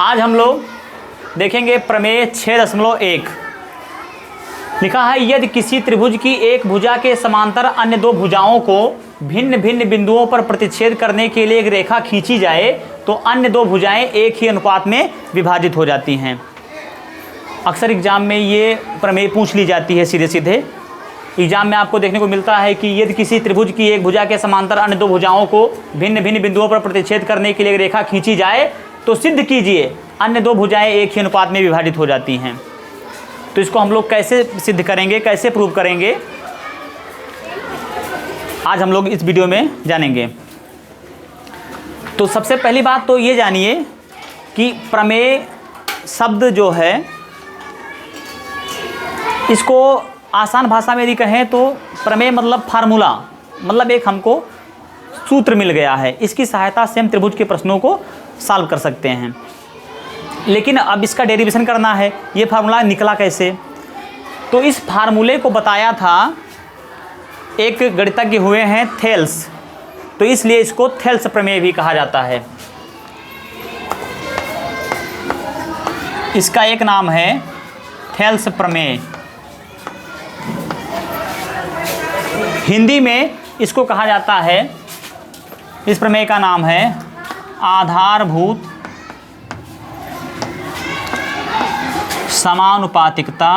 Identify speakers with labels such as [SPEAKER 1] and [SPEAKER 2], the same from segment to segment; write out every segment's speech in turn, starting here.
[SPEAKER 1] आज हम लोग देखेंगे प्रमेय 6.1। लिखा है यदि किसी त्रिभुज की एक भुजा के समांतर अन्य दो भुजाओं को भिन्न भिन्न बिंदुओं पर प्रतिच्छेद करने के लिए एक रेखा खींची जाए तो अन्य दो भुजाएं एक ही अनुपात में विभाजित हो जाती हैं। अक्सर एग्जाम में ये प्रमेय पूछ ली जाती है सीधे सीधे। एग्जाम में आपको देखने को मिलता है कि यदि किसी त्रिभुज की एक भुजा के समांतर अन्य दो भुजाओं को भिन्न भिन्न बिंदुओं पर प्रतिच्छेद करने के लिए एक रेखा खींची जाए तो सिद्ध कीजिए अन्य दो भुजाएं एक ही अनुपात में विभाजित हो जाती हैं। तो इसको हम लोग कैसे सिद्ध करेंगे, कैसे प्रूव करेंगे, आज हम लोग इस वीडियो में जानेंगे। तो सबसे पहली बात तो ये जानिए कि प्रमेय शब्द जो है इसको आसान भाषा में यदि कहें तो प्रमेय मतलब फार्मूला, मतलब एक हमको सूत्र मिल गया है, इसकी सहायता से हम त्रिभुज के प्रश्नों को सॉल्व कर सकते हैं। लेकिन अब इसका डेरिवेशन करना है, ये फार्मूला निकला कैसे? तो इस फार्मूले को बताया था एक गणितज्ञ हुए हैं थेल्स, तो इसलिए इसको थेल्स प्रमेय भी कहा जाता है। इसका एक नाम है थेल्स प्रमेय। हिंदी में इसको कहा जाता है, इस प्रमेय का नाम है आधारभूत समानुपातिकता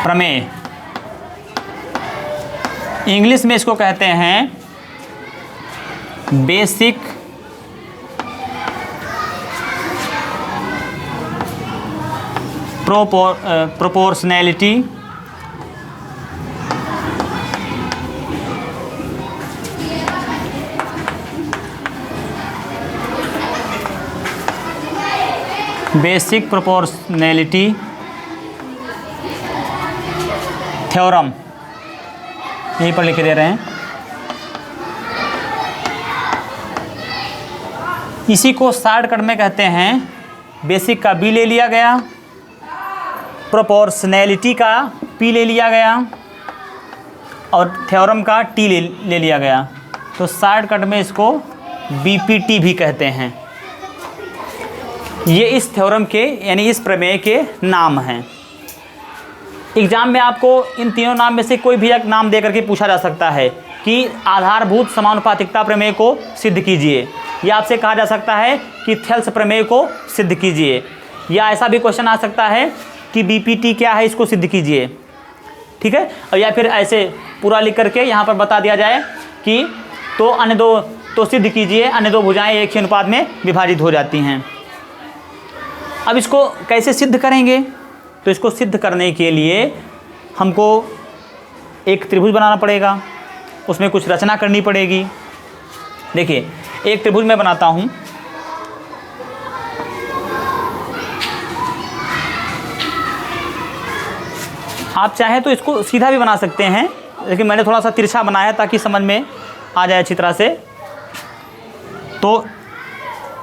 [SPEAKER 1] प्रमेय। इंग्लिश में इसको कहते हैं basic proportionality basic proportionality theorem, यहीं पर लिख दे रहे हैं। इसी को शॉर्टकट में कहते हैं, बेसिक का बी ले लिया गया, प्रोपोर्शनैलिटी का पी ले लिया गया और थ्योरम का टी ले लिया गया। तो शॉर्टकट में इसको बीपीटी भी कहते हैं। ये इस थ्योरम के यानी इस प्रमेय के नाम हैं। एग्जाम में आपको इन तीनों नाम में से कोई भी एक नाम दे करके पूछा जा सकता है कि आधारभूत समानुपातिकता प्रमेय को सिद्ध कीजिए, या आपसे कहा जा सकता है कि थेल्स प्रमेय को सिद्ध कीजिए, या ऐसा भी क्वेश्चन आ सकता है कि बीपीटी क्या है इसको सिद्ध कीजिए, ठीक है। और या फिर ऐसे पूरा लिख करके यहाँ पर बता दिया जाए कि तो अन्य दो तो सिद्ध कीजिए अन्य दो भुजाएं एक ही अनुपात में विभाजित हो जाती हैं। अब इसको कैसे सिद्ध करेंगे? तो इसको सिद्ध करने के लिए हमको एक त्रिभुज बनाना पड़ेगा, उसमें कुछ रचना करनी पड़ेगी। देखिए एक त्रिभुज मैं बनाता हूँ, आप चाहें तो इसको सीधा भी बना सकते हैं, लेकिन मैंने थोड़ा सा तिरछा बनाया ताकि समझ में आ जाए अच्छी तरह से। तो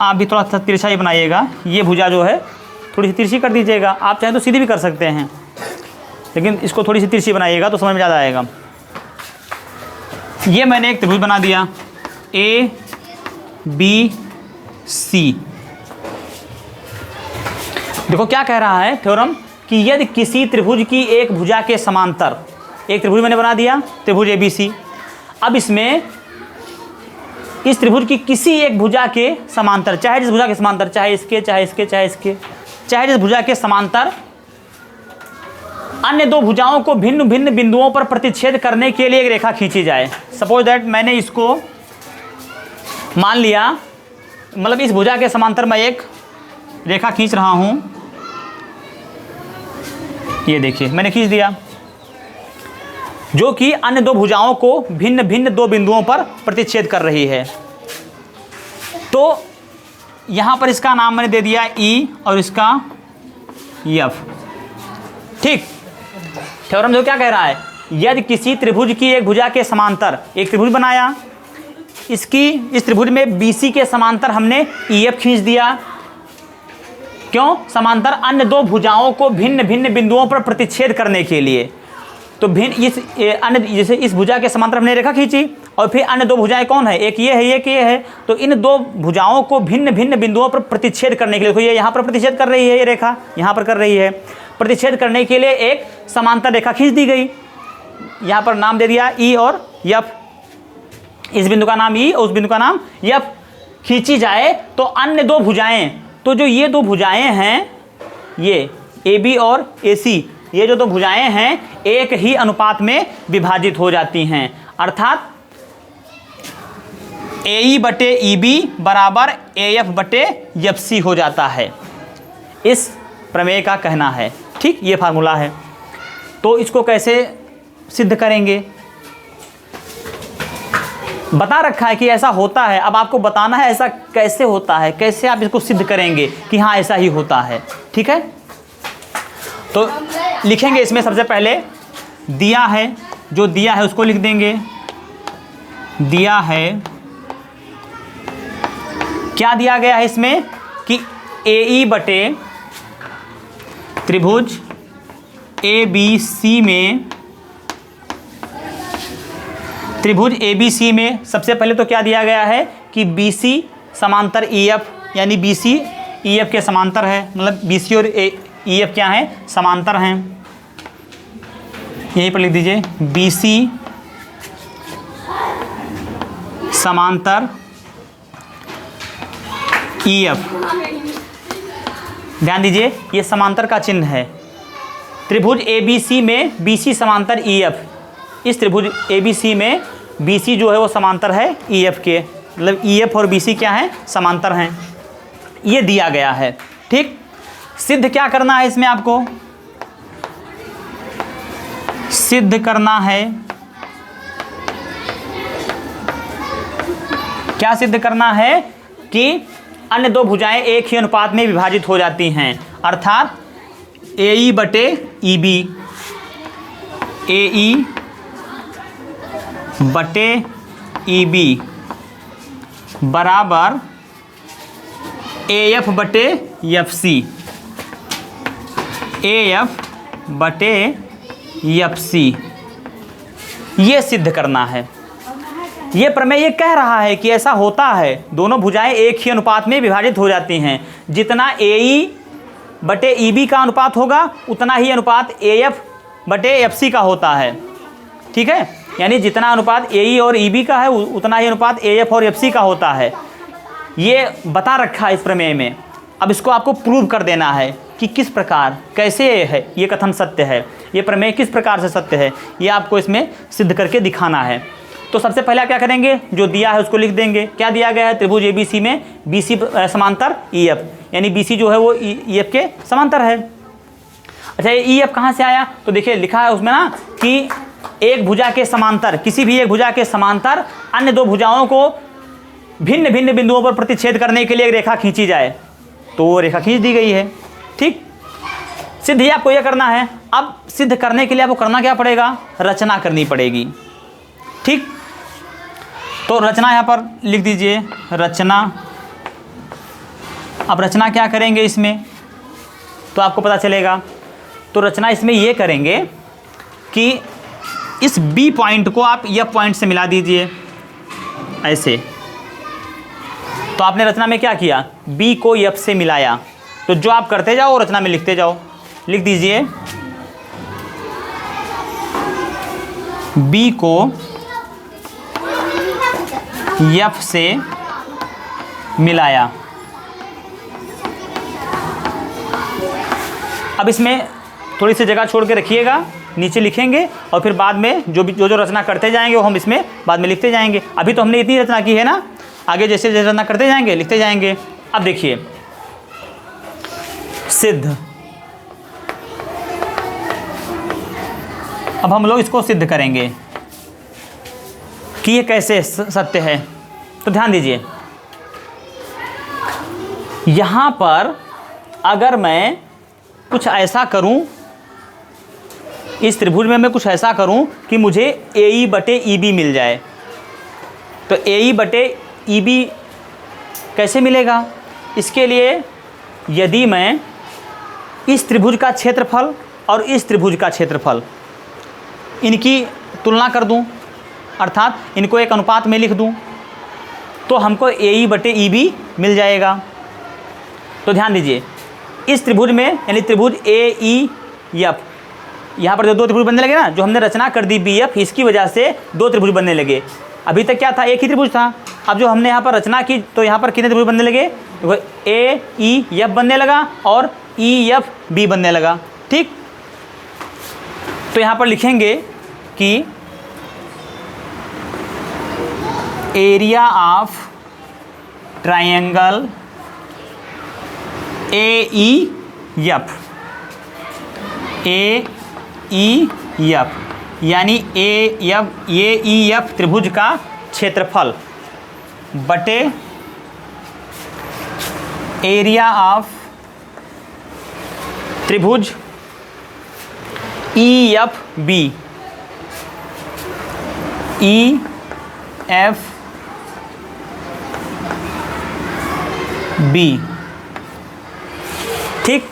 [SPEAKER 1] आप भी थोड़ा सा तिरछा ही बनाइएगा, ये भुजा जो है थोड़ी सी तिरछी कर दीजिएगा। आप चाहें तो सीधी भी कर सकते हैं, लेकिन इसको थोड़ी सी तिरछी बनाइएगा तो समझ में ज़्यादा आएगा। ये मैंने एक त्रिभुज बना दिया ए बी सी। देखो क्या कह रहा है थ्योरम कि यदि किसी त्रिभुज की एक भुजा के समांतर, एक त्रिभुज मैंने बना दिया त्रिभुज ए बी सी। अब इसमें इस त्रिभुज की किसी एक भुजा के समांतर, चाहे जिस भुजा के समांतर, चाहे इसके चाहे इसके चाहे इसके, चाहे जिस भुजा के समांतर अन्य दो भुजाओं को भिन्न भिन्न बिंदुओं पर प्रतिच्छेद करने के लिए एक रेखा खींची जाए। सपोज दैट मैंने इसको मान लिया, मतलब इस भुजा के समांतर मैं एक रेखा खींच रहा हूं, ये देखिए मैंने खींच दिया, जो कि अन्य दो भुजाओं को भिन्न भिन्न दो बिंदुओं पर प्रतिच्छेद कर रही है। तो यहाँ पर इसका नाम मैंने दे दिया ई और इसका एफ, ठीक। थ्योरम जो क्या कह रहा है, यदि किसी त्रिभुज की एक भुजा के समांतर, एक त्रिभुज बनाया, इसकी इस त्रिभुज में बीसी के समांतर हमने ई एफ खींच दिया, क्यों? समांतर अन्य दो भुजाओं को भिन्न भिन्न बिंदुओं पर प्रतिच्छेद करने के लिए। तो भिन्न इस अन्य, जैसे इस भुजा के समांतर हमने रेखा खींची और फिर अन्य दो भुजाएं कौन है, एक ये है एक ये है। तो इन दो भुजाओं को भिन्न भिन्न बिंदुओं पर प्रतिच्छेद करने के लिए, देखो ये यहाँ पर प्रतिच्छेद कर रही है, ये रेखा यहाँ पर कर रही है, प्रतिच्छेद करने के लिए एक समांतर रेखा खींच दी गई। यहाँ पर नाम दे दिया ई और यफ, इस बिंदु का नाम ई, उस बिंदु का नाम यफ। खींची जाए तो अन्य दो भुजाएं, तो जो ये दो भुजाएं हैं, ये ए बी और ए सी, ये जो दो भुजाएं हैं एक ही अनुपात में विभाजित हो जाती हैं, अर्थात ए ई बटे ई बी बराबर ए एफ बटे एफ सी हो जाता है, इस प्रमेय का कहना है। ठीक, ये फार्मूला है। तो इसको कैसे सिद्ध करेंगे, बता रखा है कि ऐसा होता है, अब आपको बताना है ऐसा कैसे होता है, कैसे आप इसको सिद्ध करेंगे कि हाँ ऐसा ही होता है। ठीक है, तो लिखेंगे इसमें सबसे पहले दिया है, जो दिया है उसको लिख देंगे। दिया है, क्या दिया गया है इसमें कि ए ई बटे त्रिभुज ए बी सी में, त्रिभुज ए बी सी में सबसे पहले तो क्या दिया गया है कि बी सी समांतर ई एफ, यानी बी सी ई एफ के समांतर है, मतलब बी सी और ई एफ क्या है, समांतर हैं। यहीं पर लिख दीजिए बी सी समांतर ई एफ। ध्यान दीजिए ये समांतर का चिन्ह है। त्रिभुज ए बी सी में बी सी समांतर ई एफ, इस त्रिभुज ए बी सी में बी सी जो है वो समांतर है ई एफ के, मतलब ई एफ और बी सी क्या है, समांतर हैं। ये दिया गया है। ठीक, सिद्ध क्या करना है इसमें, आपको सिद्ध करना है, क्या सिद्ध करना है कि अन्य दो भुजाएं एक ही अनुपात में विभाजित हो जाती हैं, अर्थात ए ई बटे ई बी, ए ई बटे ई बी बराबर ए एफ बटे एफ सी, ए एफ बटे एफ सी। ये सिद्ध करना है। ये प्रमेय ये कह रहा है कि ऐसा होता है, दोनों भुजाएं एक ही अनुपात में विभाजित हो जाती हैं। जितना ए ई बटे ई बी का अनुपात होगा उतना ही अनुपात ए एफ बटे एफ सी का होता है। ठीक है, यानी जितना अनुपात ए ई और ई बी का है उतना ही अनुपात ए एफ और एफ सी का होता है। ये बता रखा है इस प्रमेय में। अब इसको आपको प्रूव कर देना है कि किस प्रकार, कैसे है ये कथन सत्य है, ये प्रमेय किस प्रकार से सत्य है, ये आपको इसमें सिद्ध करके दिखाना है। तो सबसे पहले क्या करेंगे, जो दिया है उसको लिख देंगे। क्या दिया गया है, त्रिभुज ए बी सी में बी सी समांतर ई एफ, यानी बी सी जो है वो ई एफ के समांतर है। अच्छा, ये ई एफ कहाँ से आया, तो देखिए लिखा है उसमें ना कि एक भुजा के समांतर, किसी भी एक भुजा के समांतर अन्य दो भुजाओं को भिन्न भिन्न बिंदुओं पर प्रतिच्छेद करने के लिए एक रेखा खींची जाए, तो वो रेखा खींच दी गई है। ठीक, सिद्ध ही आपको यह करना है। अब सिद्ध करने के लिए आपको करना क्या पड़ेगा, रचना करनी पड़ेगी। ठीक, तो रचना यहाँ पर लिख दीजिए, रचना। अब रचना क्या करेंगे इसमें, तो आपको पता चलेगा। तो रचना इसमें ये करेंगे कि इस बी पॉइंट को आप एफ पॉइंट से मिला दीजिए, ऐसे। तो आपने रचना में क्या किया, बी को एफ से मिलाया। तो जो आप करते जाओ रचना में लिखते जाओ। लिख दीजिए बी को एफ से मिलाया। अब इसमें थोड़ी सी जगह छोड़ के रखिएगा, नीचे लिखेंगे और फिर बाद में जो रचना करते जाएंगे वो हम इसमें बाद में लिखते जाएंगे। अभी तो हमने इतनी रचना की है ना, आगे जैसे जैसे रचना करते जाएंगे लिखते जाएंगे। अब देखिए सिद्ध, अब हम लोग इसको सिद्ध करेंगे कि ये कैसे सत्य है। तो ध्यान दीजिए, यहाँ पर अगर मैं कुछ ऐसा करूँ, इस त्रिभुज में मैं कुछ ऐसा करूँ कि मुझे ए ई बटे ई बी मिल जाए, तो ए ई बटे ई बी कैसे मिलेगा। इसके लिए यदि मैं इस त्रिभुज का क्षेत्रफल और इस त्रिभुज का क्षेत्रफल इनकी तुलना कर दूं, अर्थात इनको एक अनुपात में लिख दूं तो हमको AE बटे EB मिल जाएगा। तो ध्यान दीजिए, इस त्रिभुज में यानी त्रिभुज AEF, यहाँ पर जो दो त्रिभुज बनने लगे ना, जो हमने रचना कर दी BF, इसकी वजह से दो त्रिभुज बनने लगे। अभी तक क्या था, एक ही त्रिभुज था। अब जो हमने यहाँ पर रचना की तो यहाँ पर कितने त्रिभुज बनने लगे, AEF बनने लगा और EFB बनने लगा। ठीक, तो यहाँ पर लिखेंगे कि एरिया ऑफ ट्रायंगल AEF यानी AEF त्रिभुज का क्षेत्रफल बटे एरिया ऑफ त्रिभुज EFB ठीक,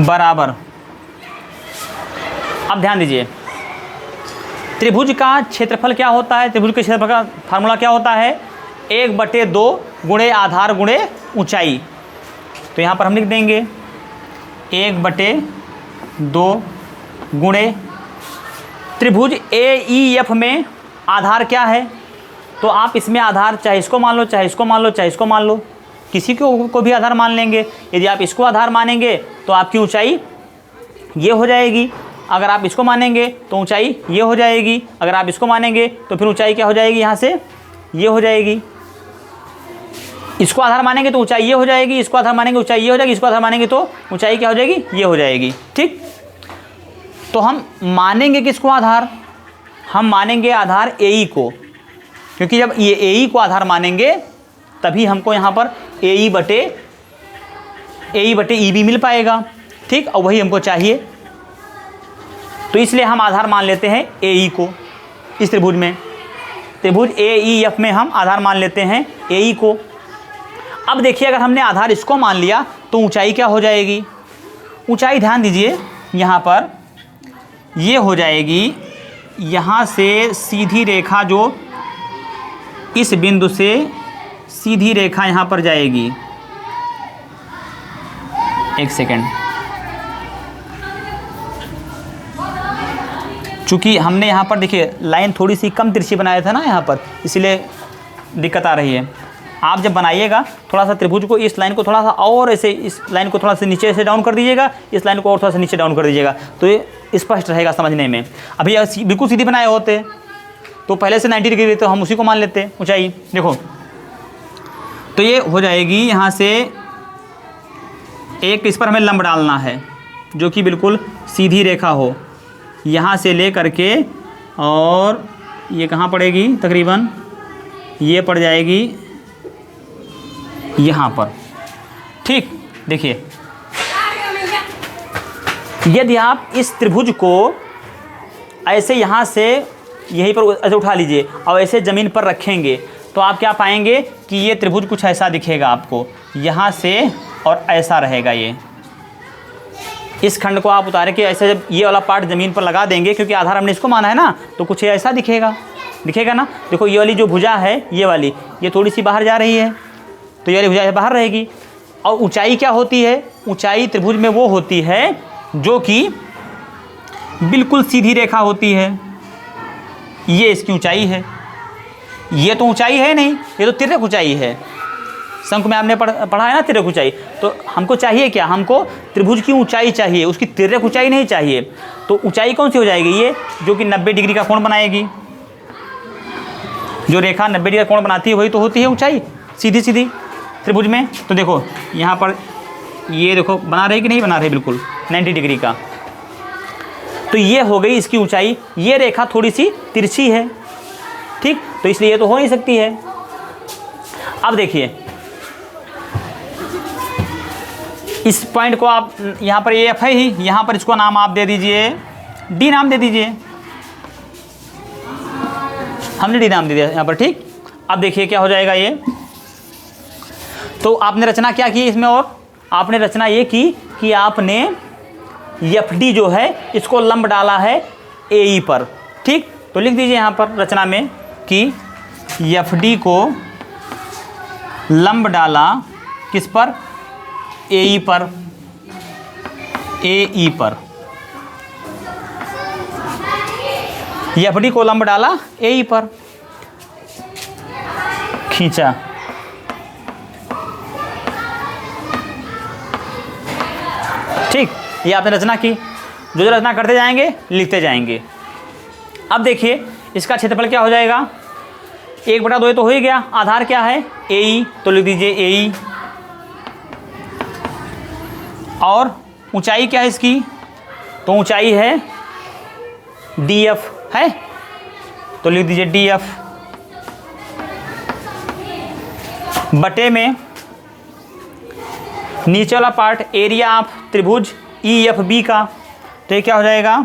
[SPEAKER 1] बराबर। अब ध्यान दीजिए, त्रिभुज का क्षेत्रफल क्या होता है, त्रिभुज के क्षेत्रफल का फार्मूला क्या होता है, 1/2 गुणे आधार गुणे ऊंचाई। तो यहाँ पर हम लिख देंगे 1/2 गुणे त्रिभुज AEF में आधार क्या है, तो आप इसमें आधार चाहे इसको मान लो, चाहे इसको मान लो, चाहे इसको मान लो, किसी को भी आधार मान लेंगे। यदि आप इसको आधार मानेंगे तो आपकी ऊंचाई ये हो जाएगी, अगर आप इसको मानेंगे तो ऊंचाई ये हो जाएगी, अगर आप इसको मानेंगे तो फिर ऊंचाई क्या हो जाएगी, यहाँ से ये हो जाएगी। इसको आधार मानेंगे तो ऊंचाई ये हो जाएगी, इसको आधार मानेंगे ऊंचाई ये हो जाएगी, इसको आधार मानेंगे तो ऊंचाई क्या हो जाएगी, ये हो जाएगी। ठीक, तो हम मानेंगे किसको आधार, हम मानेंगे आधार AE को, क्योंकि जब ये AE को आधार मानेंगे तभी हमको यहाँ पर AE बटे EB मिल पाएगा। ठीक, और वही हमको चाहिए, तो इसलिए हम आधार मान लेते हैं AE को। इस त्रिभुज में, त्रिभुज AEF में हम आधार मान लेते हैं AE को। अब देखिए, अगर हमने आधार इसको मान लिया तो ऊंचाई क्या हो जाएगी, ऊंचाई ध्यान दीजिए यहाँ पर ये हो जाएगी, यहाँ से सीधी रेखा जो इस बिंदु से सीधी रेखा यहाँ पर जाएगी, एक सेकेंड, चूँकि हमने यहाँ पर देखिए लाइन थोड़ी सी कम तिरछी बनाया था ना यहाँ पर, इसलिए दिक्कत आ रही है। आप जब बनाइएगा थोड़ा सा त्रिभुज को, इस लाइन को थोड़ा सा और ऐसे, इस लाइन को थोड़ा सा नीचे से डाउन कर दीजिएगा, इस लाइन को और थोड़ा सा नीचे डाउन कर दीजिएगा, तो ये स्पष्ट रहेगा समझने में। अभी बिल्कुल सीधी बनाए होते तो पहले से 90 डिग्री तो हम उसी को मान लेते ऊंचाई। देखो, तो ये हो जाएगी, यहाँ से एक इस पर हमें लंब डालना है जो कि बिल्कुल सीधी रेखा हो, यहाँ से ले करके, और ये कहाँ पड़ेगी, तकरीबन ये पड़ जाएगी यहाँ पर। ठीक, देखिए, यदि आप इस त्रिभुज को ऐसे यहाँ से यहीं पर ऐसे उठा लीजिए और ऐसे ज़मीन पर रखेंगे तो आप क्या पाएंगे कि ये त्रिभुज कुछ ऐसा दिखेगा आपको, यहाँ से और ऐसा रहेगा। ये इस खंड को आप उतारे के ऐसे जब ये वाला पार्ट ज़मीन पर लगा देंगे, क्योंकि आधार हमने इसको माना है ना, तो कुछ ऐसा दिखेगा ना। देखो, ये वाली जो भुजा है, ये वाली, ये थोड़ी सी बाहर जा रही है, तो ये वाली भुजा बाहर रहेगी। और ऊंचाई क्या होती है, ऊंचाई त्रिभुज में वो होती है जो कि बिल्कुल सीधी रेखा होती है। ये इसकी ऊंचाई है, ये तो ऊंचाई है नहीं, ये तो तिर्यक ऊंचाई है। शंकु में आपने पढ़ा है ना तिर्यक ऊंचाई। तो हमको चाहिए क्या, हमको त्रिभुज की ऊंचाई चाहिए, उसकी तिर्यक ऊंचाई नहीं चाहिए। तो ऊंचाई कौन सी हो जाएगी, ये जो कि 90 डिग्री का कोण बनाएगी। जो रेखा 90 डिग्री का कोण बनाती है वही तो होती है ऊंचाई, सीधी सीधी त्रिभुज में। तो देखो यहाँ पर ये देखो बना रही कि नहीं बना रही, बिल्कुल 90 डिग्री का। तो ये हो गई इसकी ऊंचाई। ये रेखा थोड़ी सी तिरछी है, ठीक, तो इसलिए ये तो हो नहीं सकती है। अब देखिए, इस पॉइंट को आप यहाँ पर AF है ही, यहाँ पर इसको नाम आप दे दीजिए D नाम दे दीजिए, हमने D नाम दे दिया यहाँ पर। ठीक, अब देखिए क्या हो जाएगा ये। तो आपने रचना क्या की इसमें, और आपने रचना ये की कि आपने FD जो है इसको लंब डाला है AE पर। ठीक, तो लिख दीजिए यहाँ पर रचना में कि एफ डी को लंब डाला किस पर, ए ई पर, ए ई पर। एफ डी को लंब डाला ए ई पर, खींचा। ठीक, ये आपने रचना की। जो रचना करते जाएंगे लिखते जाएंगे। अब देखिए इसका क्षेत्रफल क्या हो जाएगा, 1/2 तो हो ही गया। आधार क्या है, ए ई, तो लिख दीजिए ए ई। और ऊंचाई क्या है इसकी, तो ऊंचाई है डी एफ है, तो लिख दीजिए डी एफ। बटे में नीचे वाला पार्ट एरिया ऑफ त्रिभुज ई एफ बी का, तो ये क्या हो जाएगा,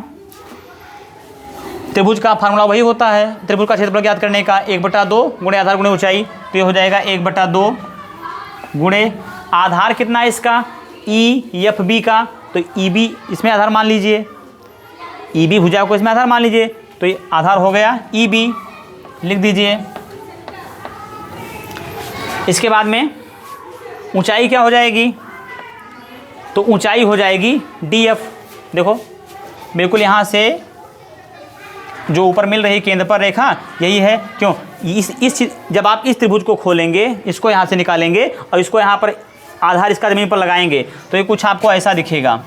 [SPEAKER 1] त्रिभुज का फार्मूला वही होता है त्रिभुज का क्षेत्रफल ज्ञात करने का, 1/2 गुणे आधार गुणे ऊंचाई, तो ये हो जाएगा 1/2 गुणे आधार कितना है इसका, ई एफ बी का, तो ई बी इसमें आधार मान लीजिए, ई बी भुजा को इसमें आधार मान लीजिए, तो ये आधार हो गया ई बी, लिख दीजिए। इसके बाद में ऊंचाई क्या हो जाएगी, तो ऊंचाई हो जाएगी डी एफ। देखो बिल्कुल यहाँ से जो ऊपर मिल रही केंद्र पर रेखा यही है, क्यों, इस जब आप इस त्रिभुज को खोलेंगे, इसको यहाँ से निकालेंगे और इसको यहाँ पर आधार इसका ज़मीन पर लगाएंगे, तो ये कुछ आपको ऐसा दिखेगा।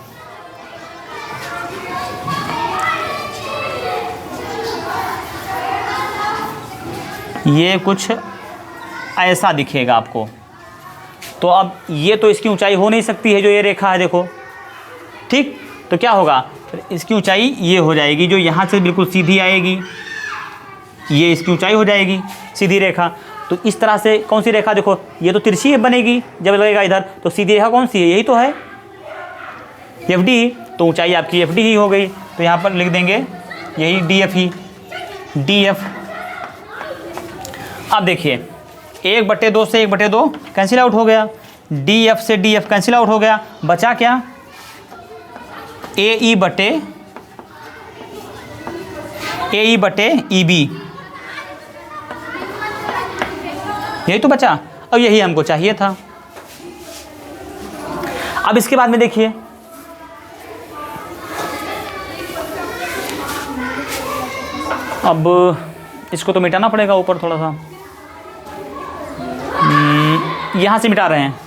[SPEAKER 1] ये कुछ ऐसा दिखेगा आपको। तो अब ये तो इसकी ऊंचाई हो नहीं सकती है जो ये रेखा है, देखो। ठीक, तो क्या होगा, फिर इसकी ऊंचाई ये हो जाएगी जो यहाँ से बिल्कुल सीधी आएगी, ये इसकी ऊंचाई हो जाएगी सीधी रेखा। तो इस तरह से कौन सी रेखा, देखो ये तो तिरछी बनेगी जब लगेगा इधर, तो सीधी रेखा कौन सी है, यही तो है एफ डी, तो ऊंचाई आपकी एफ डी ही हो गई। तो यहाँ पर लिख देंगे यही डी एफ ही, डी एफ। अब देखिए 1/2 से 1/2 कैंसिल आउट हो गया, डी एफ से डी एफ कैंसिल आउट हो गया, बचा क्या, ए ई बटे ई बी, यही तो बचा और यही हमको चाहिए था। अब इसके बाद में देखिए अब इसको तो मिटाना पड़ेगा ऊपर थोड़ा सा, यहाँ से मिटा रहे हैं।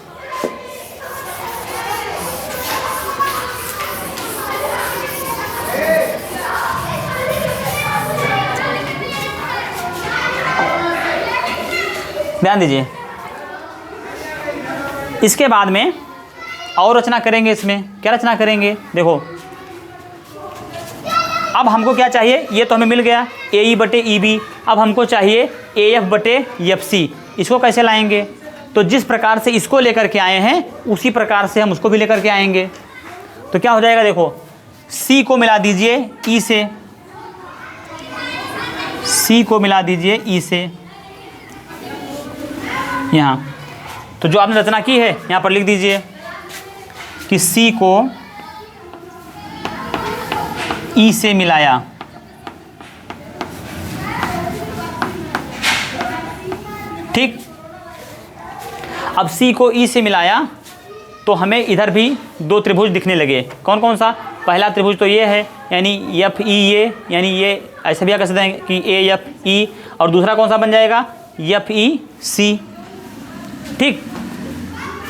[SPEAKER 1] ध्यान दीजिए, इसके बाद में और रचना करेंगे। इसमें क्या रचना करेंगे, देखो अब हमको क्या चाहिए, ये तो हमें मिल गया ए ई बटे ई बी। अब हमको चाहिए ए एफ बटे एफ सी। इसको कैसे लाएंगे, तो जिस प्रकार से इसको लेकर के आए हैं उसी प्रकार से हम उसको भी लेकर के आएंगे। तो क्या हो जाएगा, देखो सी को मिला दीजिए ई से, सी को मिला दीजिए ई से यहाँ। तो जो आपने रचना की है यहाँ पर लिख दीजिए कि सी को ई से मिलाया, ठीक। अब सी को ई से मिलाया तो हमें इधर भी 2 त्रिभुज दिखने लगे। कौन कौन सा, पहला त्रिभुज तो ये है यानी एफ ई ये, यानी ये ऐसे भी कह सकते हैं कि ए एफ ई, और दूसरा कौन सा बन जाएगा एफ ई सी, ठीक।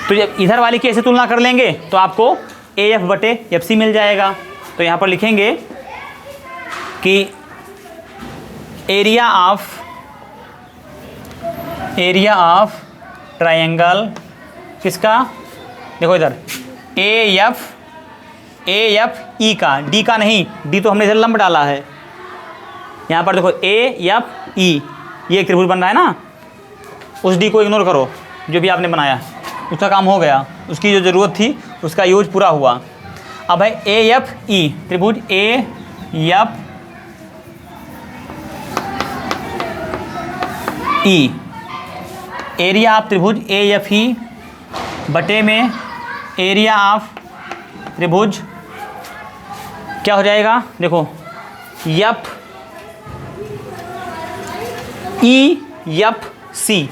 [SPEAKER 1] तो जब इधर वाली की ऐसे तुलना कर लेंगे तो आपको ए एफ बटे एफ सी मिल जाएगा। तो यहाँ पर लिखेंगे कि एरिया ऑफ ट्रायंगल किसका, देखो इधर ए एफ ई का, डी का नहीं, डी तो हमने इधर लंब डाला है। यहाँ पर देखो ए एफ ई, ये एक त्रिभुज बन रहा है ना, उस डी को इग्नोर करो, जो भी आपने बनाया उसका काम हो गया, उसकी जो ज़रूरत थी उसका यूज पूरा हुआ। अब है ए एफ ई त्रिभुज A F E, area of त्रिभुज ए एफ ई बटे में एरिया ऑफ त्रिभुज क्या हो जाएगा, देखो एफ EFC,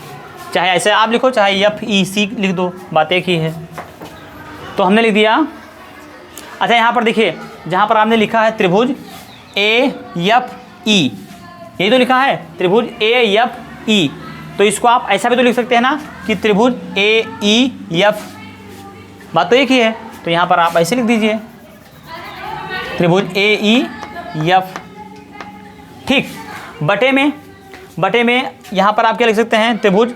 [SPEAKER 1] चाहे ऐसे आप लिखो चाहे FEC लिख दो, बात एक ही है। तो हमने लिख दिया। अच्छा यहाँ पर देखिए, जहाँ पर आपने लिखा है त्रिभुज AFE, यही तो लिखा है त्रिभुज AFE, तो इसको आप ऐसा भी तो लिख सकते हैं ना कि त्रिभुज AEF, बात तो एक ही है। तो यहाँ पर आप ऐसे लिख दीजिए त्रिभुज AEF, ठीक। बटे में यहाँ पर आप क्या लिख सकते हैं, त्रिभुज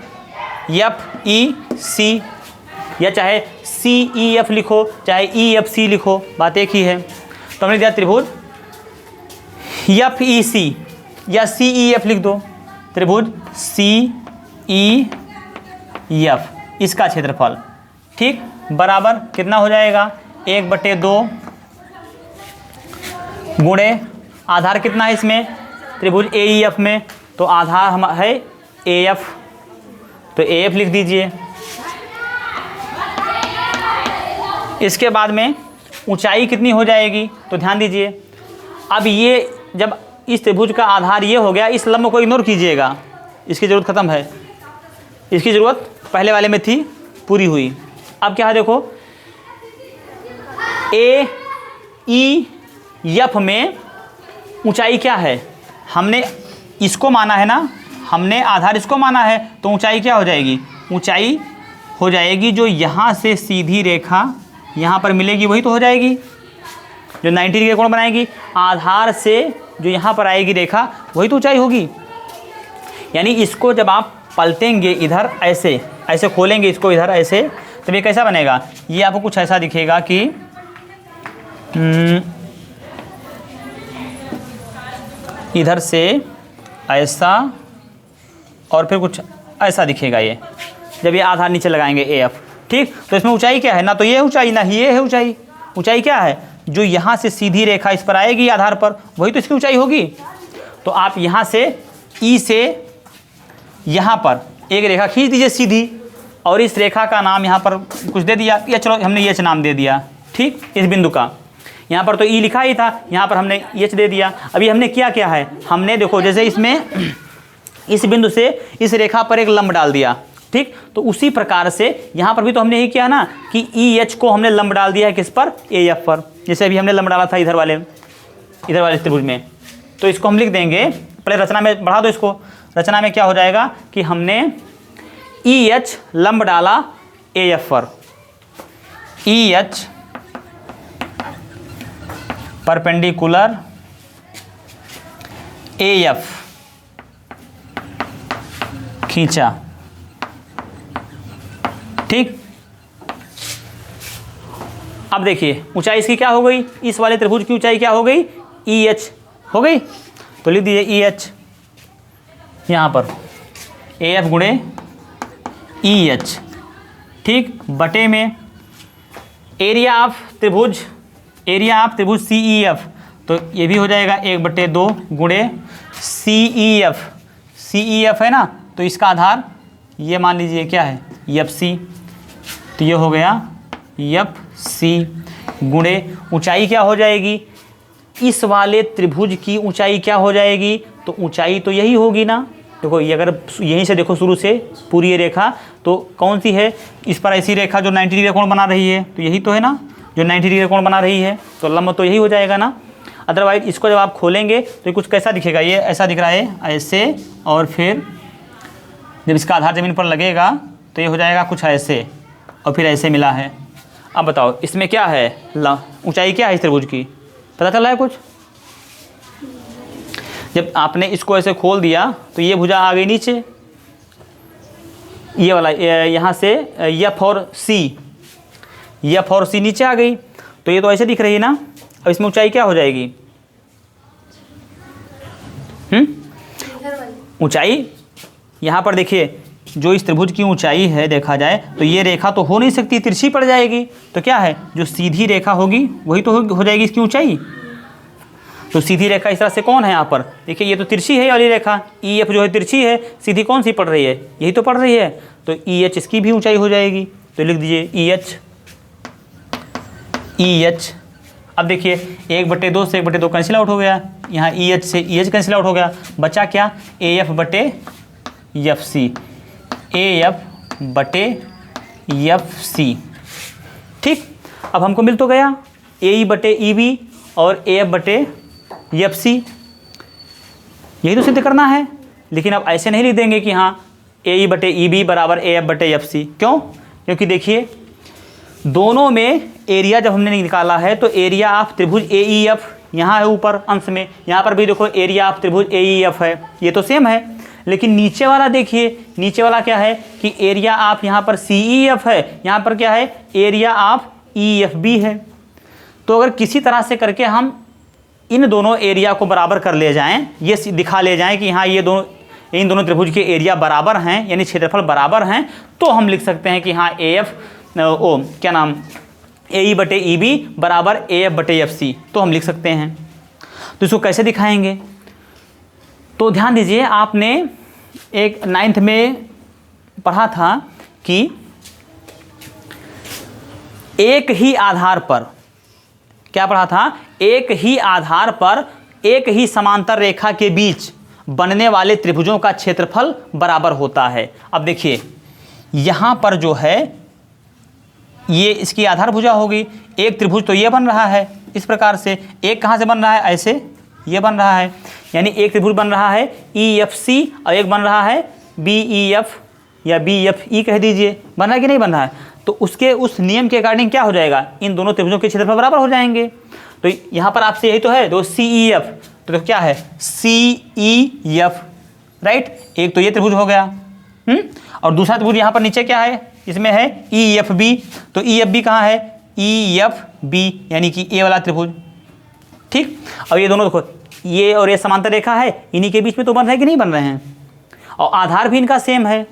[SPEAKER 1] FEC, या चाहे CEF लिखो चाहे EFC लिखो, बात एक ही है। तो हमने दिया त्रिभुज FEC या CEF लिख दो, त्रिभुज CEF, इसका क्षेत्रफल, ठीक, बराबर कितना हो जाएगा, 1/2 गुणे आधार कितना है इसमें, त्रिभुज AEF में, तो आधार हम है AF, तो AF लिख दीजिए। इसके बाद में ऊंचाई कितनी हो जाएगी, तो ध्यान दीजिए, अब ये जब इस त्रिभुज का आधार ये हो गया, इस लंब को इग्नोर कीजिएगा, इसकी ज़रूरत ख़त्म है, इसकी ज़रूरत पहले वाले में थी, पूरी हुई। अब क्या है देखो, AEF में ऊंचाई क्या है, हमने इसको माना है ना, हमने आधार इसको माना है, तो ऊंचाई क्या हो जाएगी, ऊंचाई हो जाएगी जो यहाँ से सीधी रेखा यहाँ पर मिलेगी, वही तो हो जाएगी जो 90 डिग्री कोण बनाएगी, आधार से जो यहाँ पर आएगी रेखा, वही तो ऊंचाई होगी। यानी इसको जब आप पलटेंगे इधर ऐसे ऐसे खोलेंगे इसको इधर ऐसे, तो ये कैसा बनेगा, ये आपको कुछ ऐसा दिखेगा कि इधर से ऐसा और फिर कुछ ऐसा दिखेगा ये, जब ये आधार नीचे लगाएंगे AF, ठीक। तो इसमें ऊंचाई क्या है, ना तो ये ऊंचाई ना ही ये है ऊंचाई, ऊंचाई क्या है, जो यहाँ से सीधी रेखा इस पर आएगी आधार पर, वही तो इसकी ऊंचाई होगी। तो आप यहाँ से E से यहाँ पर एक रेखा खींच दीजिए सीधी, और इस रेखा का नाम यहाँ पर कुछ दे दिया, या चलो हमने H नाम दे दिया, ठीक, इस बिंदु का। यहाँ पर तो E लिखा ही था, यहाँ पर हमने H दे दिया। अभी हमने क्या है, हमने देखो जैसे इसमें इस बिंदु से इस रेखा पर एक लंब डाल दिया, ठीक। तो उसी प्रकार से यहाँ पर भी तो हमने यही किया ना कि EH को हमने लंब डाल दिया है किस पर, AF पर, जैसे अभी हमने लंब डाला था इधर वाले त्रिभुज में। तो इसको हम लिख देंगे, पहले रचना में बढ़ा दो इसको, रचना में क्या हो जाएगा कि हमने EH लंब डाला AF पर, EH परपेंडिकुलर AF खींचा, ठीक। अब देखिए ऊंचाई इसकी क्या हो गई, इस वाले त्रिभुज की ऊंचाई क्या हो गई, EH हो गई। तो लिख दीजिए EH यहाँ पर AF गुणे EH, ठीक, बटे में एरिया ऑफ त्रिभुज CEF, तो ये भी हो जाएगा 1/2 गुणे CEF है ना, तो इसका आधार ये मान लीजिए क्या है, FC, तो ये हो गया FC गुणे ऊंचाई क्या हो जाएगी, इस वाले त्रिभुज की ऊंचाई क्या हो जाएगी, तो ऊंचाई तो यही होगी ना। देखो ये अगर यहीं से देखो शुरू से पूरी ये रेखा, तो कौन सी है, इस पर ऐसी रेखा जो 90 डिग्री कोण बना रही है, तो यही तो है ना जो 90 डिग्री कोण बना रही है, तो लंब तो यही हो जाएगा ना। अदरवाइज इसको जब आप खोलेंगे तो ये कुछ कैसा दिखेगा, ये ऐसा दिख रहा है ऐसे, और फिर जब इसका आधार ज़मीन पर लगेगा तो ये हो जाएगा कुछ ऐसे, और फिर ऐसे मिला है। अब बताओ इसमें क्या है, ऊंचाई क्या है इस त्रिभुज की, पता चल रहा है कुछ। जब आपने इसको ऐसे खोल दिया तो ये भुजा आ गई नीचे, ये वाला यहाँ से F और C नीचे आ गई, तो ये तो ऐसे दिख रही है ना। अब इसमें ऊंचाई क्या हो जाएगी, ऊंचाई यहाँ पर देखिए, जो इस त्रिभुज की ऊंचाई है देखा जाए तो ये रेखा तो हो नहीं सकती, तिरछी पड़ जाएगी, तो क्या है जो सीधी रेखा होगी वही तो हो जाएगी इसकी ऊंचाई। तो सीधी रेखा इस तरह से कौन है यहाँ पर, देखिए ये तो तिरछी है वाली रेखा, EF जो है तिरछी है, सीधी कौन सी पड़ रही है, यही तो पड़ रही है, तो EH इसकी भी ऊंचाई हो जाएगी। तो लिख दीजिए EH। अब देखिए 1/2 से 1/2 कैंसिल आउट हो गया, यहाँ EH से EH कैंसिल आउट हो गया, बचा क्या, AF/2 F C, A F बटे एफ सी। ठीक, अब हमको मिल तो गया ए ई बटे ई बी और ए एफ बटे एफ सी, यही तो सिद्ध करना है। लेकिन अब ऐसे नहीं लिख देंगे कि हाँ ए ई बटे ई बी बराबर ए एफ बटे एफ सी। क्यों? क्योंकि देखिए दोनों में एरिया जब हमने निकाला है तो एरिया ऑफ त्रिभुज ए ई एफ यहाँ है ऊपर अंश में, यहाँ पर भी देखो एरिया ऑफ त्रिभुज ए ई एफ है, ये तो सेम है। लेकिन नीचे वाला देखिए, नीचे वाला क्या है कि एरिया ऑफ यहाँ पर सी ई एफ है, यहाँ पर क्या है area of E F B है। तो अगर किसी तरह से करके हम इन दोनों एरिया को बराबर कर ले जाएं, ये दिखा ले जाएं कि हाँ ये दोनों, इन दोनों त्रिभुज के एरिया बराबर हैं यानी क्षेत्रफल बराबर हैं, तो हम लिख सकते हैं कि हाँ ए एफ ओ क्या नाम ए ई बटे ई बी बराबर ए एफ बटे एफ सी, तो हम लिख सकते हैं। तो इसको कैसे दिखाएंगे? तो ध्यान दीजिए, आपने एक 9th में पढ़ा था कि एक ही आधार पर, क्या पढ़ा था? एक ही आधार पर एक ही समांतर रेखा के बीच बनने वाले त्रिभुजों का क्षेत्रफल बराबर होता है। अब देखिए यहाँ पर जो है ये इसकी आधार भुजा होगी, एक त्रिभुज तो ये बन रहा है इस प्रकार से, एक कहाँ से बन रहा है ऐसे, ये बन रहा है, यानी एक त्रिभुज बन रहा है ई एफ सी और एक बन रहा है बी ई एफ या बी एफ ई कह दीजिए, बन रहा है कि नहीं बन रहा है? तो उसके उस नियम के अकॉर्डिंग क्या हो जाएगा, इन दोनों त्रिभुजों के क्षेत्रफल बराबर हो जाएंगे। तो यहाँ पर आपसे यही तो है, तो सी ई एफ, तो क्या है सी ई एफ, राइट, एक तो ये त्रिभुज हो गया, और दूसरा त्रिभुज यहाँ पर नीचे क्या है, इसमें है ई एफ बी, तो ई एफ बी कहाँ है ई एफ बी यानी कि ए वाला त्रिभुज। ठीक, अब ये दोनों देखो, ये और ये समांतर रेखा है, इन्हीं के बीच में तो बन रहे हैं कि नहीं बन रहे हैं, और आधार भी इनका सेम है,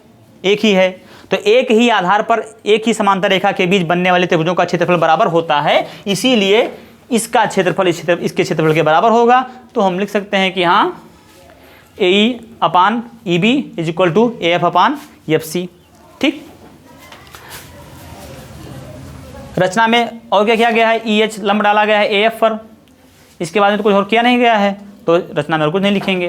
[SPEAKER 1] एक ही है। तो एक ही आधार पर एक ही समांतर रेखा के बीच बनने वाले त्रिभुजों का क्षेत्रफल बराबर होता है, इसीलिए इसका क्षेत्रफल इसके क्षेत्रफल के बराबर होगा। तो हम लिख सकते हैं कि हाँ A E upon E B is equal to A F upon F C. ठीक, रचना में और क्या किया गया है, ई एच लंब डाला गया है ए एफ पर, इसके बाद में तो कुछ और किया नहीं गया है, तो रचना में और कुछ नहीं लिखेंगे।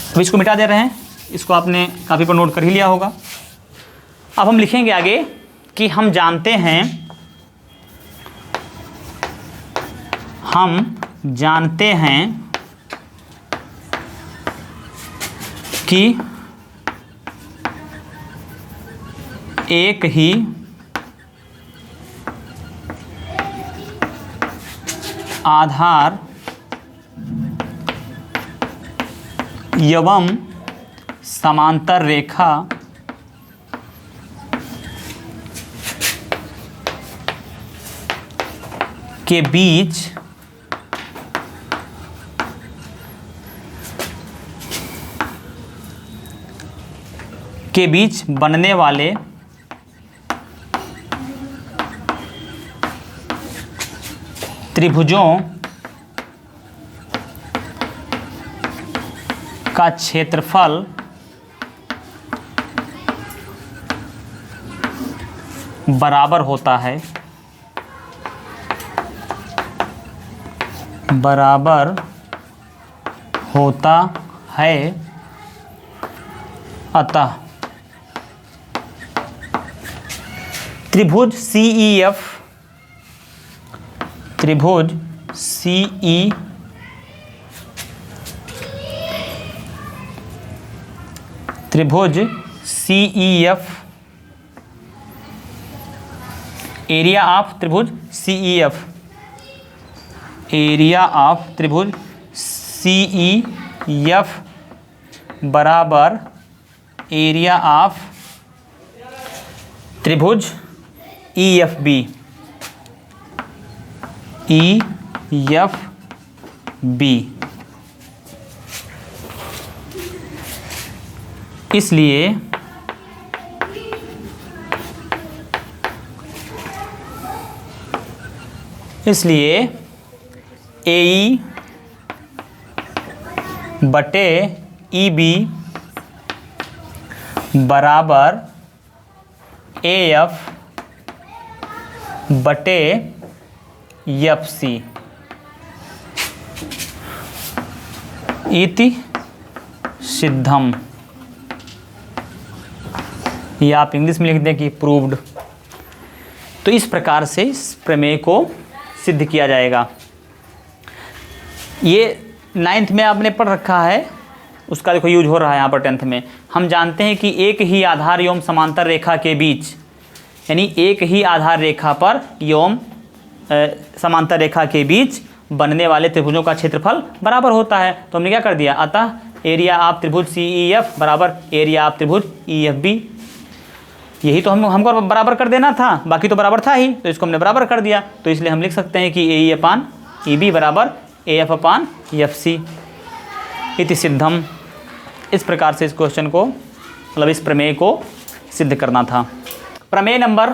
[SPEAKER 1] अब इसको मिटा दे रहे हैं, इसको आपने कापी पर नोट कर ही लिया होगा। अब हम लिखेंगे आगे कि हम जानते हैं कि एक ही आधार एवं समांतर रेखा के बीच बनने वाले त्रिभुजों का क्षेत्रफल बराबर होता है, अतः त्रिभुज सी ई एफ, त्रिभुज C E F, area of त्रिभुज C E F, area of त्रिभुज सी ई एफ बराबर एरिया ऑफ त्रिभुज E F B, E F B. इसलिए ए ई बटे ई बी बराबर ए एफ बटे एफ सी इति सिद्धम, या आप इंग्लिश में लिख दें कि प्रूव्ड। तो इस प्रकार से इस प्रमेय को सिद्ध किया जाएगा। ये 9th में आपने पढ़ रखा है, उसका देखो यूज हो रहा है यहाँ पर 10th में। हम जानते हैं कि एक ही आधार एवं समांतर रेखा के बीच, यानी एक ही आधार रेखा पर एवं समांतर रेखा के बीच बनने वाले त्रिभुजों का क्षेत्रफल बराबर होता है। तो हमने क्या कर दिया, अतः एरिया ऑफ त्रिभुज CEF बराबर एरिया ऑफ त्रिभुज EFB। यही तो हमको बराबर कर देना था, बाकी तो बराबर था ही, तो इसको हमने बराबर कर दिया। तो इसलिए हम लिख सकते हैं कि AE अपान EB बराबर AF अपान FC इति सिद्धम। इस प्रकार से इस क्वेश्चन को, मतलब इस प्रमेय को सिद्ध करना था। प्रमेय नंबर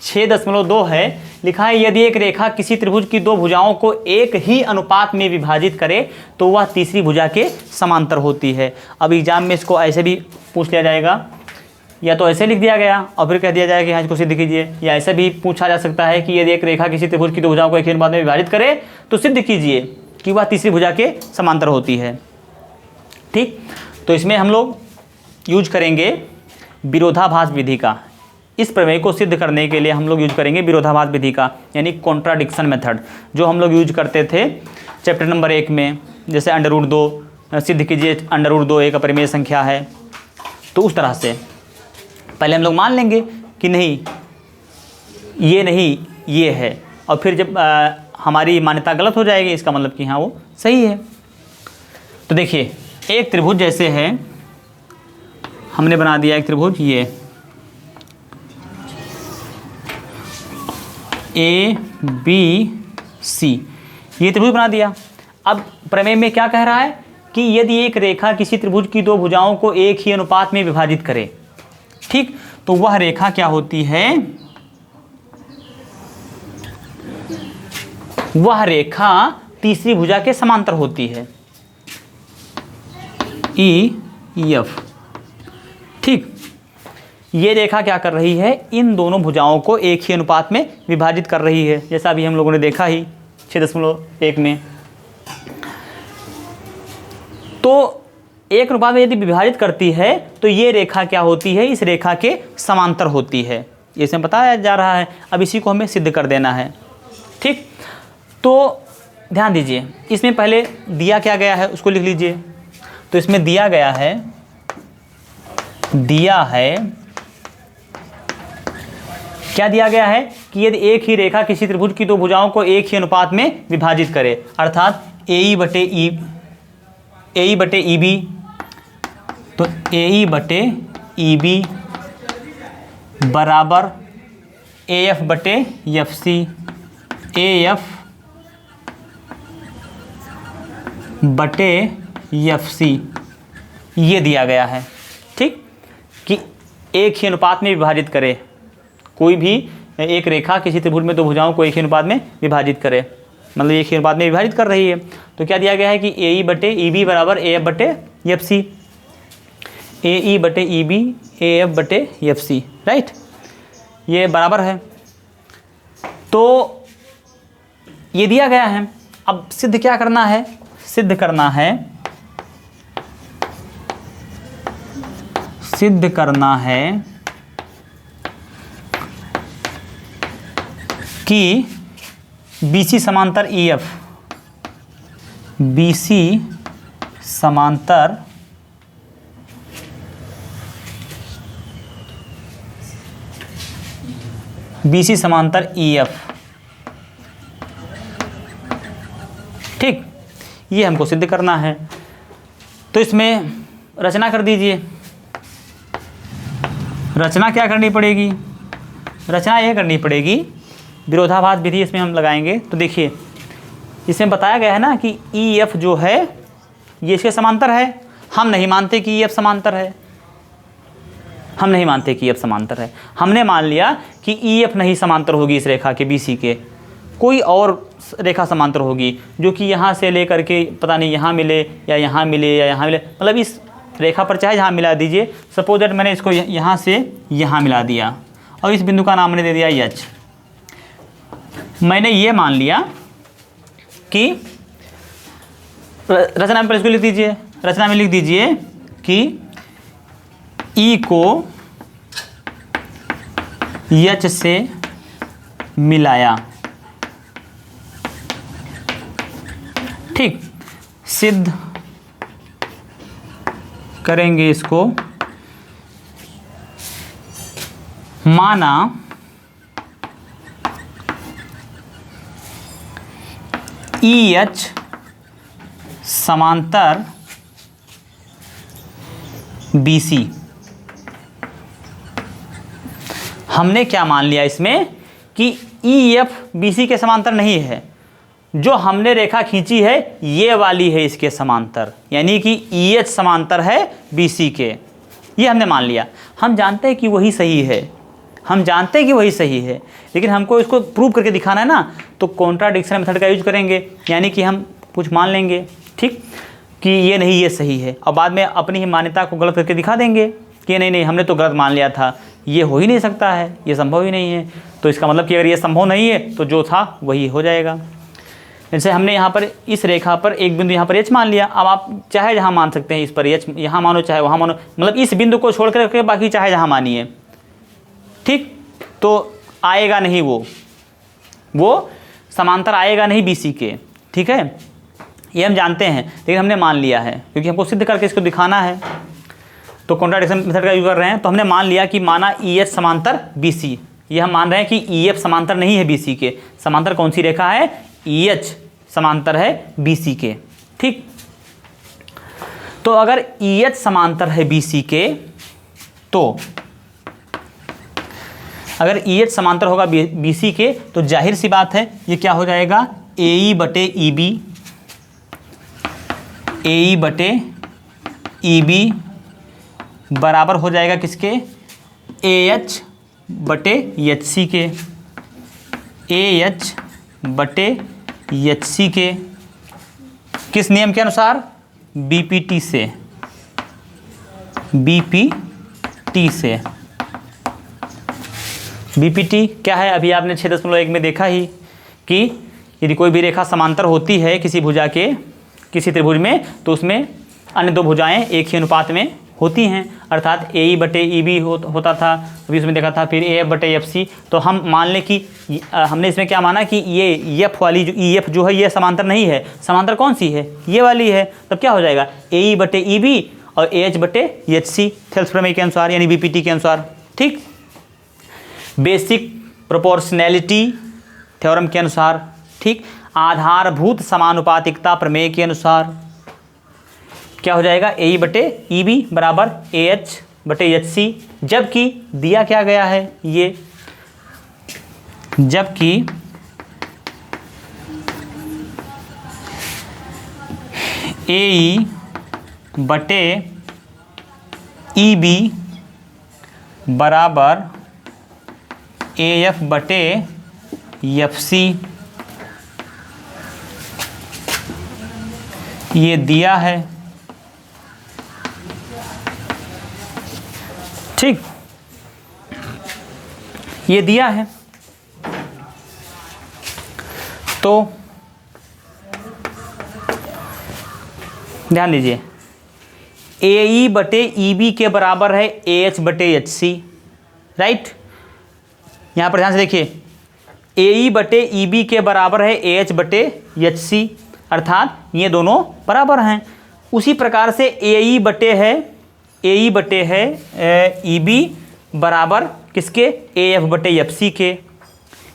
[SPEAKER 1] 6.2 है, लिखा है यदि एक रेखा किसी त्रिभुज की दो भुजाओं को एक ही अनुपात में विभाजित करे तो वह तीसरी भुजा के समांतर होती है। अब एग्जाम में इसको ऐसे भी पूछ लिया जाएगा, या तो ऐसे लिख दिया गया और फिर कह दिया जाएगा कि हाँ इसको सिद्ध कीजिए, या ऐसा भी पूछा जा सकता है कि यदि एक रेखा किसी त्रिभुज की दो भुजाओं को एक ही अनुपात में विभाजित करे तो सिद्ध कीजिए कि वह तीसरी भुजा के समांतर होती है। ठीक, तो इसमें हम लोग यूज करेंगे विरोधाभास विधि का। इस प्रमेय को सिद्ध करने के लिए हम लोग यूज करेंगे विरोधाभास विधि का, यानी कॉन्ट्राडिक्शन मेथड, जो हम लोग यूज करते थे चैप्टर नंबर 1 में। जैसे √2 सिद्ध कीजिए, √2 एक अपरिमेय संख्या है, तो उस तरह से पहले हम लोग मान लेंगे कि नहीं ये है, और फिर जब हमारी मान्यता गलत हो जाएगी इसका मतलब कि हाँ वो सही है। तो देखिए एक त्रिभुज जैसे है, हमने बना दिया एक त्रिभुज ये ABC, ये त्रिभुज बना दिया। अब प्रमेय में क्या कह रहा है कि यदि एक रेखा किसी त्रिभुज की दो भुजाओं को एक ही अनुपात में विभाजित करे, ठीक, तो वह रेखा क्या होती है, वह रेखा तीसरी भुजा के समांतर होती है, EF। ठीक, ये रेखा क्या कर रही है, इन दोनों भुजाओं को एक ही अनुपात में विभाजित कर रही है, जैसा अभी हम लोगों ने देखा ही 6.1 में। तो एक अनुपात में यदि विभाजित करती है तो ये रेखा क्या होती है, इस रेखा के समांतर होती है, ये इसमें बताया जा रहा है। अब इसी को हमें सिद्ध कर देना है। ठीक, तो ध्यान दीजिए, इसमें पहले दिया क्या गया है उसको लिख लीजिए। तो इसमें दिया गया है, क्या दिया गया है कि यदि एक ही रेखा किसी त्रिभुज की दो भुजाओं को एक ही अनुपात में विभाजित करे, अर्थात AE बटे EB, तो AE बटे EB बराबर AF बटे FC, AF बटे FC, ये दिया गया है। ठीक, कि एक ही अनुपात में विभाजित करे, कोई भी एक रेखा किसी त्रिभुज में दो भुजाओं को एक ही अनुपात में विभाजित करे, मतलब एक ही अनुपात में विभाजित कर रही है। तो क्या दिया गया है कि AE बटे EB बराबर AF बटे FC, AE बटे EB AF बटे FC, राइट, ये बराबर है। तो ये दिया गया है। अब सिद्ध क्या करना है, सिद्ध करना है कि BC समांतर EF, BC समांतर EF, ठीक, ये हमको सिद्ध करना है। तो इसमें रचना कर दीजिए। रचना क्या करनी पड़ेगी, रचना यह करनी पड़ेगी, विरोधाभास विधि इसमें हम लगाएंगे। तो देखिए इसमें बताया गया है ना कि EF जो है ये इसके समांतर है। हम नहीं मानते कि EF समांतर है, हमने मान लिया कि EF नहीं समांतर होगी इस रेखा के BC के, कोई और रेखा समांतर होगी जो कि यहाँ से लेकर के पता नहीं यहाँ मिले या यहाँ मिले या यहाँ मिले, मतलब इस रेखा पर चाहे जहाँ मिला दीजिए। सपोज दैट मैंने इसको यहाँ से यहाँ मिला दिया और इस बिंदु का नाम मैंने दे दिया H। मैंने ये मान लिया कि रचना में इसको लिख दीजिए, रचना में लिख दीजिए कि ई को एच से मिलाया। ठीक, सिद्ध करेंगे इसको। माना ई एच समांतर बी सी। हमने क्या मान लिया इसमें कि ई एफ बी सी के समांतर नहीं है, जो हमने रेखा खींची है ये वाली है इसके समांतर, यानी कि ई एच समांतर है बी सी के। ये हमने मान लिया। हम जानते हैं कि वही सही है, हम जानते हैं कि वही सही है, लेकिन हमको इसको प्रूव करके दिखाना है ना, तो कॉन्ट्राडिक्शन मेथड का यूज करेंगे। यानी कि हम कुछ मान लेंगे, ठीक, कि ये नहीं ये सही है, और बाद में अपनी ही मान्यता को गलत करके दिखा देंगे कि नहीं नहीं हमने तो गलत मान लिया था, ये हो ही नहीं सकता है, ये संभव ही नहीं है। तो इसका मतलब कि अगर ये संभव नहीं है तो जो था वही हो जाएगा। जैसे हमने यहाँ पर इस रेखा पर एक बिंदु यहाँ पर एच मान लिया। अब आप चाहे जहाँ मान सकते हैं, इस पर एच यहाँ मानो चाहे वहाँ मानो, मतलब इस बिंदु को छोड़ कर बाकी चाहे जहाँ मानिए, ठीक, तो आएगा नहीं वो समांतर आएगा नहीं बीसी के। ठीक है, ये हम जानते हैं, लेकिन हमने मान लिया है क्योंकि हमको सिद्ध करके इसको दिखाना है, तो कॉन्ट्राडिक्शन मेथड का यूज कर रहे हैं। तो हमने मान लिया कि माना ई एच समांतर बी सी, ये हम मान रहे हैं कि ई एफ समांतर नहीं है बी सी के। समांतर कौन सी रेखा है? ई एच समांतर है बी सी के। ठीक, तो अगर ई एच समांतर है बी सी के, तो अगर ई एच समांतर होगा बी सी के, तो जाहिर सी बात है ये क्या हो जाएगा, ए ई बटे ई बी, ए ई बटे ई बी बराबर हो जाएगा किसके? ए एच बटे एच सी के, ए एच बटे एच सी के। किस नियम के अनुसार? बीपीटी से, बीपीटी से। बीपीटी क्या है? अभी आपने 6.1 में देखा ही कि यदि कोई भी रेखा समांतर होती है किसी भुजा के किसी त्रिभुज में, तो उसमें अन्य दो भुजाएं एक ही अनुपात में होती हैं, अर्थात ए ई बटे ई बी होता था, अभी उसमें देखा था, फिर ए एफ बटे एफ सी। तो हम मान लें कि हमने इसमें क्या माना कि ये एफ वाली जो ई एफ जो है ये समांतर नहीं है। समांतर कौन सी है? ये वाली है। तब क्या हो जाएगा? ए ई बटे ई बी और ए एच बटे एच सी, थेल्स प्रमेय के अनुसार यानी बीपीटी के अनुसार। ठीक, बेसिक प्रोपोर्शनैलिटी थ्योरम के अनुसार। ठीक, आधारभूत समानुपातिकता प्रमेय के अनुसार क्या हो जाएगा? ए ई बटे ई बी बराबर ए एच बटे एच सी। जबकि दिया क्या गया है ये, जबकि ए ई बटे ई बी बराबर ए एफ बटे एफ सी, ये दिया है। ठीक, ये दिया है। तो ध्यान दीजिए, ए ई बटे ई बी के बराबर है ए एच बटे एच सी, राइट। यहां पर ध्यान से देखिए, ए ई बटे ई बी के बराबर है ए एच बटे एच सी, अर्थात ये दोनों बराबर हैं। उसी प्रकार से ए ई बटे है ई बी बराबर किसके? ए एफ बटे एफ सी के,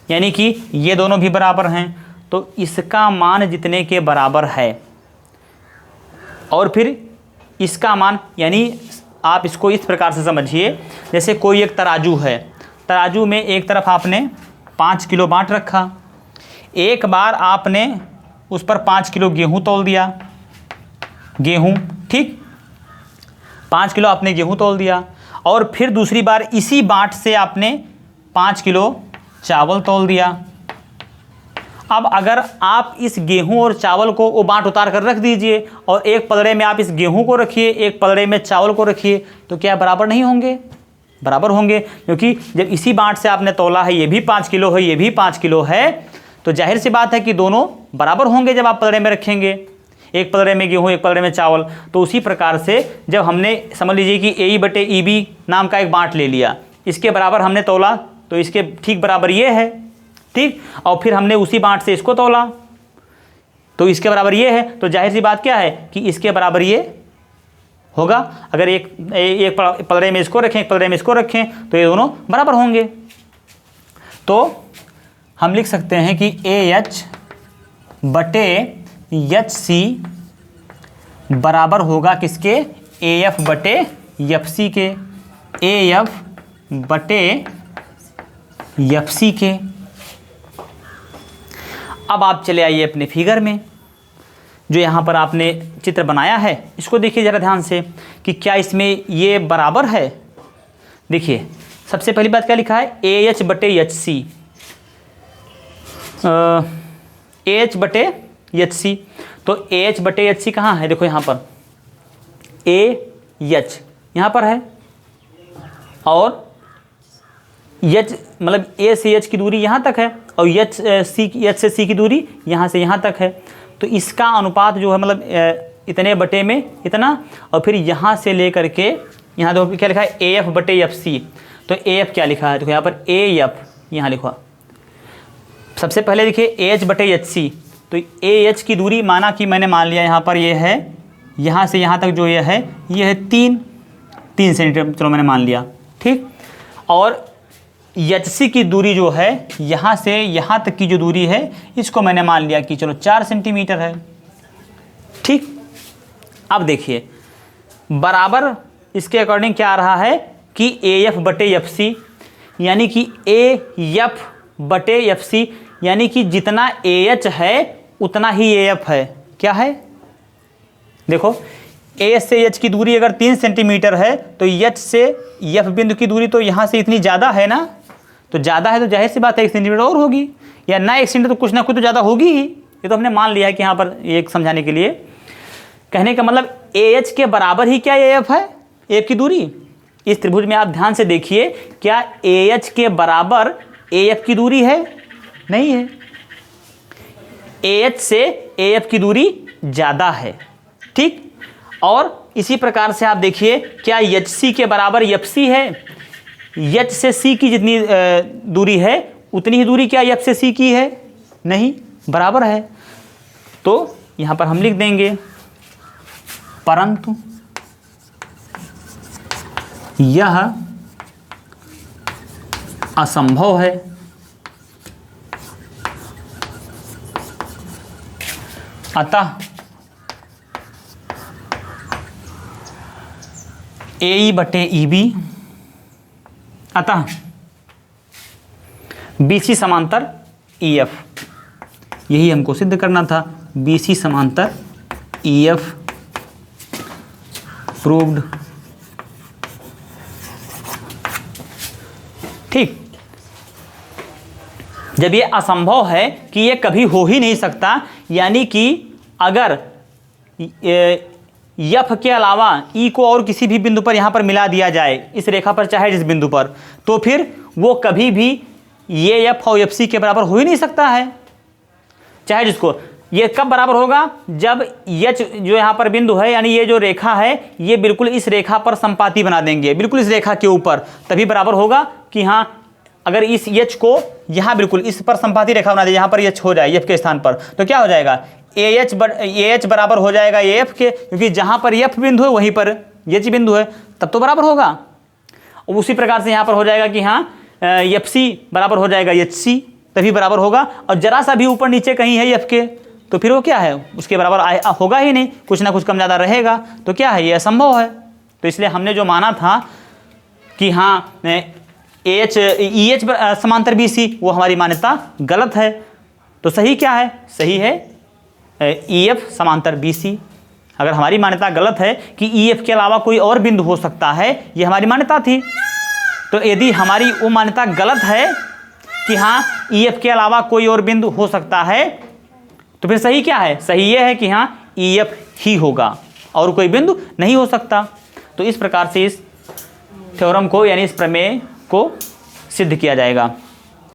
[SPEAKER 1] यानी कि ये दोनों भी बराबर हैं। तो इसका मान जितने के बराबर है और फिर इसका मान, यानी आप इसको इस प्रकार से समझिए, जैसे कोई एक तराजू है, तराजू में एक तरफ आपने 5 किलो बांट रखा, एक बार आपने उस पर 5 किलो गेहूँ तौल दिया, गेहूँ, ठीक, 5 किलो आपने गेहूँ तौल दिया, और फिर दूसरी बार इसी बांट से आपने 5 किलो चावल तौल दिया। अब अगर आप इस गेहूँ और चावल को वो बांट उतार कर रख दीजिए और एक पलड़े में आप इस गेहूँ को रखिए, एक पलड़े में चावल को रखिए, तो क्या बराबर नहीं होंगे? बराबर होंगे, क्योंकि जब इसी बांट से आपने तौला है, ये भी 5 किलो है, ये भी 5 किलो है, तो जाहिर सी बात है कि दोनों बराबर होंगे जब आप पलड़े में रखेंगे। एक पलड़े में गेहूँ, एक पलड़े में चावल। तो उसी प्रकार से जब हमने समझ लीजिए कि ए ई बटे ई बी नाम का एक बाँट ले लिया, इसके बराबर हमने तौला, तो इसके ठीक बराबर ये है, ठीक। और फिर हमने उसी बाँट से इसको तौला, तो इसके बराबर ये है। तो जाहिर सी बात क्या है कि इसके बराबर ये होगा। अगर एक पलड़े में इसको रखें, एक पलड़े में इसको रखें, तो ये दोनों बराबर होंगे। तो हम लिख सकते हैं कि ए एच बटे एच सी बराबर होगा किसके, ए एफ बटे एफ सी के, ए एफ बटे एफ सी के। अब आप चले आइए अपने फिगर में, जो यहाँ पर आपने चित्र बनाया है, इसको देखिए ज़रा ध्यान से कि क्या इसमें ये बराबर है। देखिए सबसे पहली बात क्या लिखा है, ए एच बटे एच सी, ए एच बटे एच सी। तो ए एच बटे एच सी कहाँ है, देखो यहाँ पर ए एच यहाँ पर है, और एच मतलब ए से एच की दूरी यहाँ तक है, और एच से सी की दूरी यहाँ से यहाँ तक है। तो इसका अनुपात जो है मतलब इतने बटे में इतना, और फिर यहाँ से लेकर के यहाँ देखो क्या लिखा है, ए एफ बटे एफ सी। तो ए एफ क्या लिखा है, देखो यहाँ पर ए एफ यहाँ लिखा। सबसे पहले देखिए ए एच बटे एच सी, तो ए एच की दूरी माना कि मैंने मान लिया यहाँ पर ये है, यहाँ से यहाँ तक जो ये है 3 सेंटीमीटर, चलो मैंने मान लिया, ठीक। और एच सी की दूरी जो है यहाँ से यहाँ तक की जो दूरी है, इसको मैंने मान लिया कि चलो 4 सेंटीमीटर है, ठीक। अब देखिए बराबर इसके अकॉर्डिंग क्या आ रहा है कि ए एफ बटे एफ सी, यानी कि ए एफ बटे एफ सी, यानी कि जितना ए एच है उतना ही ए एफ है। क्या है, देखो ए से एच की दूरी अगर 3 सेंटीमीटर है, तो एच से एफ बिंदु की दूरी तो यहाँ से इतनी ज़्यादा है ना, तो ज़्यादा है तो जाहिर सी बात है 1 सेंटीमीटर और होगी, या ना 1 सेंटीमीटर तो कुछ ना कुछ तो ज़्यादा होगी ही। ये तो हमने मान लिया है कि यहाँ पर एक समझाने के लिए, कहने का मतलब ए एच के बराबर ही क्या ए एफ है, ए एफ की दूरी। इस त्रिभुज में आप ध्यान से देखिए, क्या ए एच के बराबर ए एफ की दूरी है, नहीं है। ए एच से ए एफ की दूरी ज़्यादा है, ठीक। और इसी प्रकार से आप देखिए क्या एच सी के बराबर एफ सी है, एच से सी की जितनी दूरी है उतनी ही दूरी क्या एफ से सी की है, नहीं, बराबर है। तो यहाँ पर हम लिख देंगे परंतु यह असंभव है। अतः ए ई बटे ई बी, अतः बी सी समांतर ई एफ, यही हमको सिद्ध करना था। बी सी समांतर ई एफ प्रूव्ड, ठीक। जब ये असंभव है कि ये कभी हो ही नहीं सकता, यानी कि अगर एफ के अलावा ई को और किसी भी बिंदु पर यहाँ पर मिला दिया जाए, इस रेखा पर चाहे जिस बिंदु पर, तो फिर वो कभी भी ये एफ और एफ सी के बराबर हो ही नहीं सकता है, चाहे जिसको। ये कब बराबर होगा, जब एच जो यहाँ पर बिंदु है, यानी ये जो रेखा है, ये बिल्कुल इस रेखा पर संपाती बना देंगे, बिल्कुल इस रेखा के ऊपर, तभी बराबर होगा कि हाँ अगर इस एच को यहाँ बिल्कुल इस पर संपाती रेखा बना दे, यहाँ पर एच हो जाए एफ के स्थान पर, तो क्या हो जाएगा, ए एच बराबर हो जाएगा ए एफ के, क्योंकि जहाँ पर एफ बिंदु है वहीं पर एच बिंदु है, तब तो बराबर होगा। उसी प्रकार से यहाँ पर हो जाएगा कि हाँ एफ सी बराबर हो जाएगा एच सी, तभी बराबर होगा। और जरा सा भी ऊपर नीचे कहीं है एफ के, तो फिर वो क्या है, उसके बराबर होगा ही नहीं, कुछ ना कुछ कम ज़्यादा रहेगा, तो क्या है, ये असंभव है। तो इसलिए हमने जो माना था कि हाँ एच ई एच समांतर बी सी, वो हमारी मान्यता गलत है। तो सही क्या है, सही है ई एफ समांतर बी सी। अगर हमारी मान्यता गलत है कि ई एफ के अलावा कोई और बिंदु हो सकता है, ये हमारी मान्यता थी, तो यदि हमारी वो मान्यता गलत है कि हाँ ई एफ के अलावा कोई और बिंदु हो सकता है, तो फिर सही क्या है, सही ये है कि हाँ ई एफ ही होगा और कोई बिंदु नहीं हो सकता। तो इस प्रकार से इस थ्योरम को यानी इस प्रमेय को सिद्ध किया जाएगा।